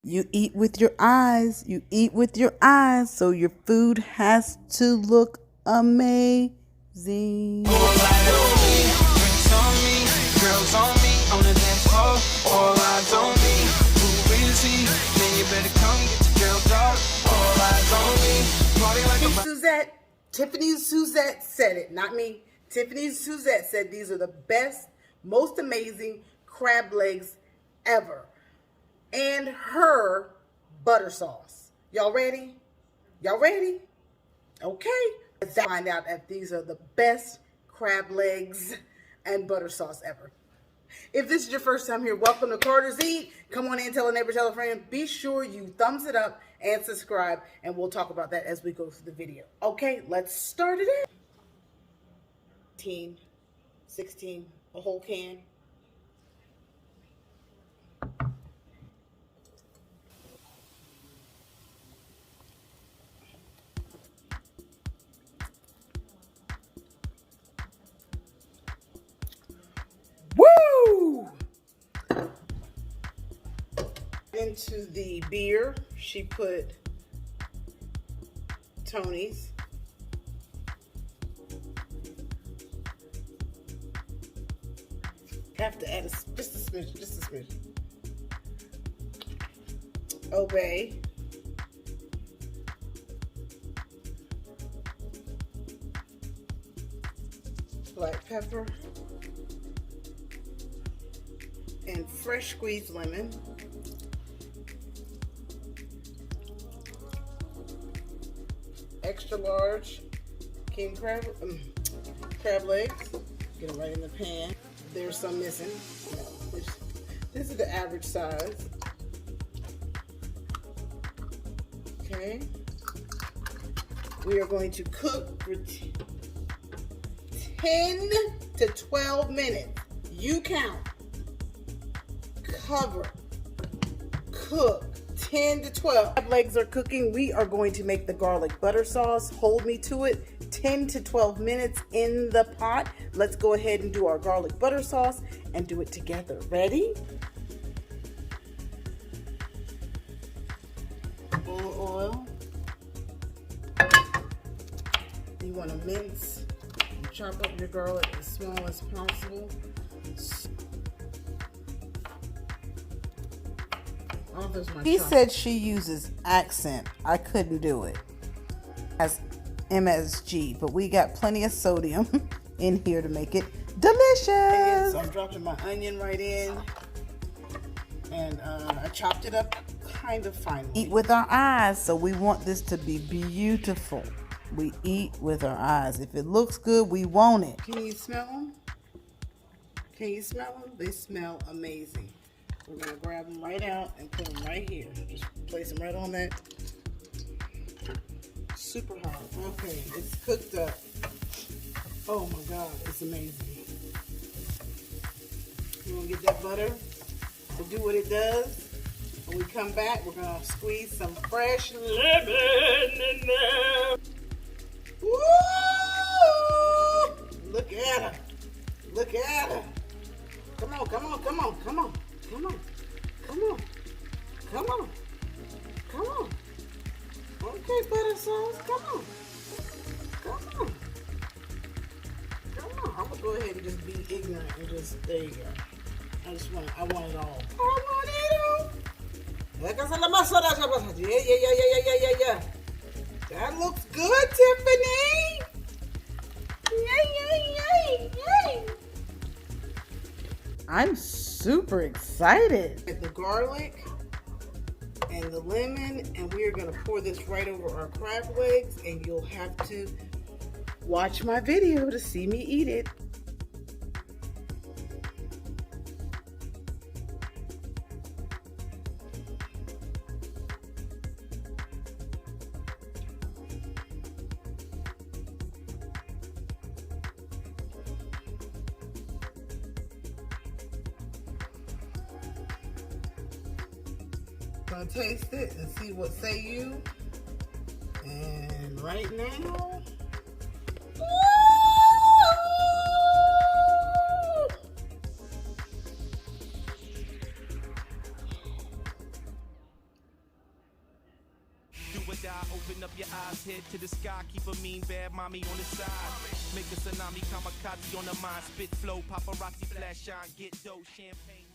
You eat with your eyes. You eat with your eyes. So your food has to look amazing. All eyes on me, drinks on me, girls on me, on the dance floor. All eyes on me, who is he? Then you better come get your girl dog. All eyes on me, party like a Suzette, Tiffany Suzette said it, not me. Tiffany Suzette said these are the best, most amazing crab legs ever. And her butter sauce. Y'all ready? Y'all ready? Okay. Let's find out if these are the best crab legs and butter sauce ever. If this is your first time here, welcome to Carter's Eat. Come on in, tell a neighbor, tell a friend. Be sure you thumbs it up and subscribe, and we'll talk about that as we go through the video. Okay, let's start it in. 16, a whole can. Woo! Into the beer, she put Tony's. Have to add just a smidge. Obey. Black pepper. And fresh squeezed lemon. Extra large king crab legs. Get them right in the pan. There's some missing. This is the average size. Okay. We are going to cook for 10 to 12 minutes. You count. Cover, cook, 10 to 12. Crab legs are cooking. We are going to make the garlic butter sauce. Hold me to it. 10 to 12 minutes in the pot. Let's go ahead and do our garlic butter sauce and do it together. Ready? Bowl of oil. You want to mince and chop up your garlic as small as possible. He said she uses accent. I couldn't do it as MSG, but we got plenty of sodium in here to make it delicious. So I'm dropping my onion right in, and I chopped it up kind of finely. Eat with our eyes, so we want this to be beautiful. We eat with our eyes. If it looks good, we want it. Can you smell them? Can you smell them? They smell amazing. We're going to grab them right out and put them right here. Just place them right on that. Super hot. Okay, it's cooked up. Oh my God, it's amazing. We're going to get that butter to do what it does. When we come back, we're going to squeeze some fresh lemon in there. Woo! Look at her. Look at her. Come on, come on, come on, come on. Come on, come on, come on, come on. Okay, Buttersauce, come on, come on, come on. I'm gonna go ahead and just be ignorant and just, there you go. I want it all. I want it all. Yeah. That looks good, Tiffany. Yay. I'm super excited. The garlic and the lemon, and we are going to pour this right over our crab legs, and you'll have to watch my video to see me eat it. Gonna taste it and see what say you. And right now, or die. Open up your eyes, head to the sky. Keep a mean bad mommy on the side. Make a tsunami, kamikaze on the mind. Spit flow, paparazzi, flash shine, get dough, champagne.